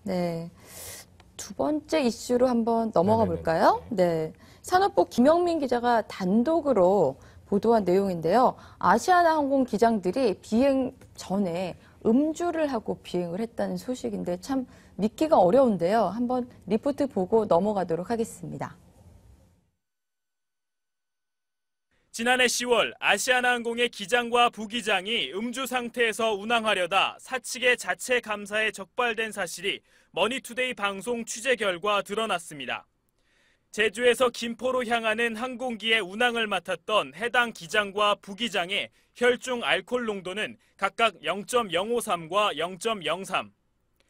네. 두 번째 이슈로 한번 넘어가 네네네. 볼까요? 네. 산업부 김영민 기자가 단독으로 보도한 내용인데요. 아시아나항공 기장들이 비행 전에 음주를 하고 비행을 했다는 소식인데 참 믿기가 어려운데요. 한번 리포트 보고 넘어가도록 하겠습니다. 지난해 10월 아시아나항공의 기장과 부기장이 음주 상태에서 운항하려다 사측의 자체 감사에 적발된 사실이 머니투데이 방송 취재 결과 드러났습니다. 제주에서 김포로 향하는 항공기의 운항을 맡았던 해당 기장과 부기장의 혈중 알코올 농도는 각각 0.053과 0.03,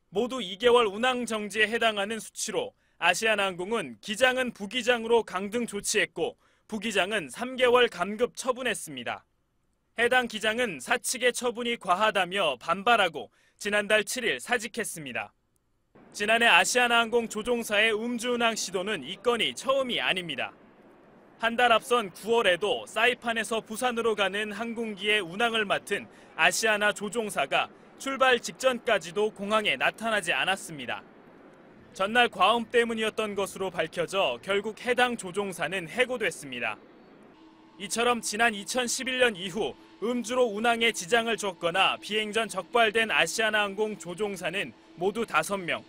모두 2개월 운항 정지에 해당하는 수치로 아시아나항공은 기장은 부기장으로 강등 조치했고 부기장은 3개월 감급 처분했습니다. 해당 기장은 사측의 처분이 과하다며 반발하고 지난달 7일 사직했습니다. 지난해 아시아나항공 조종사의 음주운항 시도는 이 건이 처음이 아닙니다. 한 달 앞선 9월에도 사이판에서 부산으로 가는 항공기의 운항을 맡은 아시아나 조종사가 출발 직전까지도 공항에 나타나지 않았습니다. 전날 과음 때문이었던 것으로 밝혀져 결국 해당 조종사는 해고됐습니다. 이처럼 지난 2011년 이후 음주로 운항에 지장을 줬거나 비행 전 적발된 아시아나항공 조종사는 모두 5명.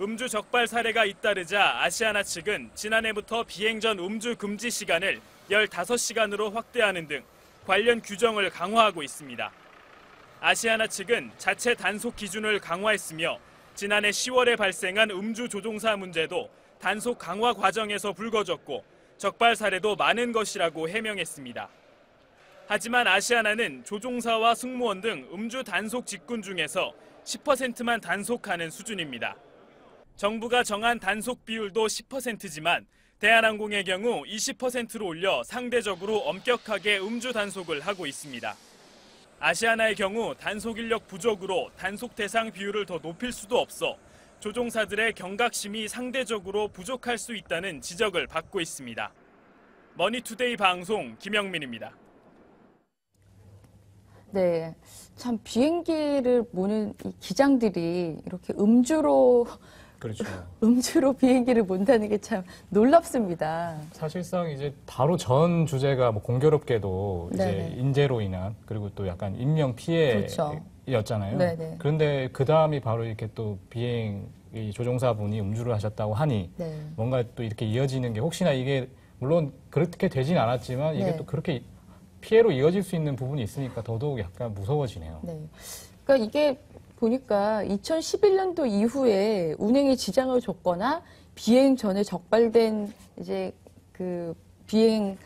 음주 적발 사례가 잇따르자 아시아나 측은 지난해부터 비행 전 음주 금지 시간을 15시간으로 확대하는 등 관련 규정을 강화하고 있습니다. 아시아나 측은 자체 단속 기준을 강화했으며 지난해 10월에 발생한 음주 조종사 문제도 단속 강화 과정에서 불거졌고 적발 사례도 많은 것이라고 해명했습니다. 하지만 아시아나는 조종사와 승무원 등 음주 단속 직군 중에서 10%만 단속하는 수준입니다. 정부가 정한 단속 비율도 10%지만 대한항공의 경우 20%로 올려 상대적으로 엄격하게 음주 단속을 하고 있습니다. 아시아나의 경우 단속 인력 부족으로 단속 대상 비율을 더 높일 수도 없어 조종사들의 경각심이 상대적으로 부족할 수 있다는 지적을 받고 있습니다. 머니투데이 방송 김영민입니다. 네, 참 비행기를 모는 이 기장들이 이렇게 음주로 그렇죠. 비행기를 몬다는 게 참 놀랍습니다. 사실상 이제 바로 전 주제가 뭐 공교롭게도 이제 네네. 인재로 인한 그리고 또 약간 인명 그렇죠. 피해였잖아요. 네네. 그런데 그 다음이 바로 이렇게 또 비행 이 조종사분이 음주를 하셨다고 하니 네. 뭔가 또 이렇게 이어지는 게 혹시나 이게 물론 그렇게 되진 않았지만 이게 네. 또 그렇게 피해로 이어질 수 있는 부분이 있으니까 더더욱 약간 무서워지네요. 네. 그러니까 이게 보니까 2011년도 이후에 운행에 지장을 줬거나 비행 전에 적발된 이제 그 비행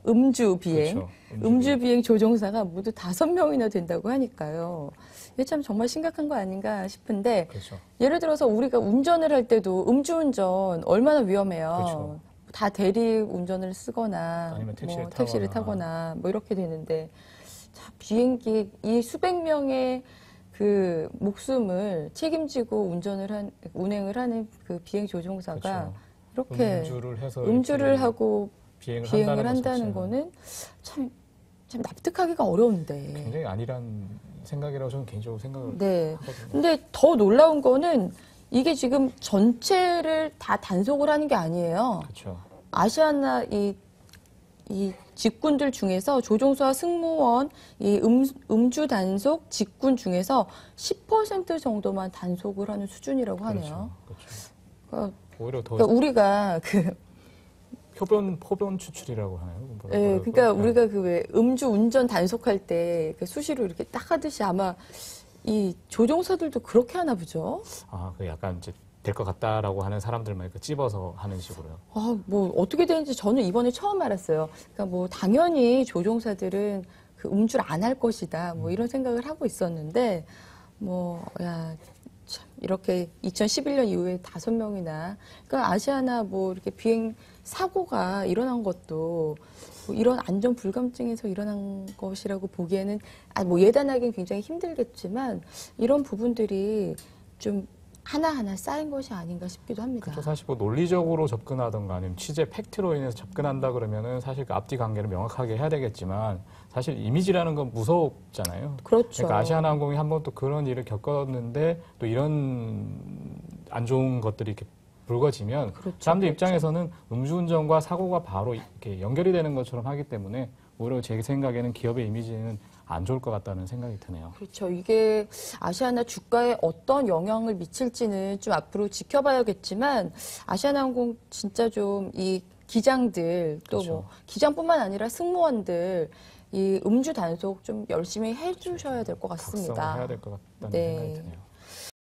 음주 비행, 그렇죠. 음주 비행 조종사가 모두 5명이나 된다고 하니까요. 이게 참 정말 심각한 거 아닌가 싶은데 그렇죠. 예를 들어서 우리가 운전을 할 때도 음주운전 얼마나 위험해요. 그렇죠. 다 대리 운전을 쓰거나 아니면 택시를 택시를 타거나 뭐 이렇게 되는데 참 비행기 이 수백 명의 그 목숨을 책임지고 운행을 하는 그 비행 조종사가 그렇죠. 이렇게 음주를 해서 음주를 하고 비행을 한다는 거는 참 납득하기가 어려운데. 굉장히 아니란 생각이라고 저는 개인적으로 생각을 네. 하거든요. 근데 더 놀라운 거는 이게 지금 전체를 다 단속을 하는 게 아니에요. 그렇죠. 아시아나 이 직군들 중에서 조종사 승무원 이 음주 단속 직군 중에서 10% 정도만 단속을 하는 수준이라고 하네요. 그렇죠. 오히려 더 그러니까 우리가 포변 추출이라고 하나요? 네, 그러니까 우리가 그 왜 음주 운전 단속할 때 그 수시로 이렇게 딱 하듯이 아마 이 조종사들도 그렇게 하나 보죠. 아, 그 약간 이제 될 것 같다라고 하는 사람들만 그 찝어서 하는 식으로요. 아, 뭐 어떻게 되는지 저는 이번에 처음 알았어요. 그러니까 뭐 당연히 조종사들은 그 음주를 안 할 것이다. 뭐 이런 생각을 하고 있었는데 참 이렇게 2011년 이후에 5명이나 그러니까 아시아나 뭐 이렇게 비행 사고가 일어난 것도 뭐 이런 안전 불감증에서 일어난 것이라고 보기에는 뭐 예단하기는 굉장히 힘들겠지만 이런 부분들이 좀 하나하나 쌓인 것이 아닌가 싶기도 합니다. 그렇죠. 사실 뭐 논리적으로 접근하던가 아니면 취재 팩트로 인해서 접근한다 그러면은 사실 그 앞뒤 관계를 명확하게 해야 되겠지만 사실 이미지라는 건 무섭잖아요. 그렇죠. 그러니까 아시아나항공이 한번 또 그런 일을 겪었는데 또 이런 안 좋은 것들이 이렇게 불거지면 그렇죠. 사람들 그렇죠. 입장에서는 음주운전과 사고가 바로 이렇게 연결이 되는 것처럼 하기 때문에 오히려 제 생각에는 기업의 이미지는 안 좋을 것 같다는 생각이 드네요. 그렇죠. 이게 아시아나 주가에 어떤 영향을 미칠지는 좀 앞으로 지켜봐야겠지만 아시아나항공 진짜 좀 이 기장들 또 그렇죠. 뭐 기장뿐만 아니라 승무원들 이 음주 단속 좀 열심히 해주셔야 될 것 같습니다. 각성을 해야 될 것 같다는 네. 생각이 드네요.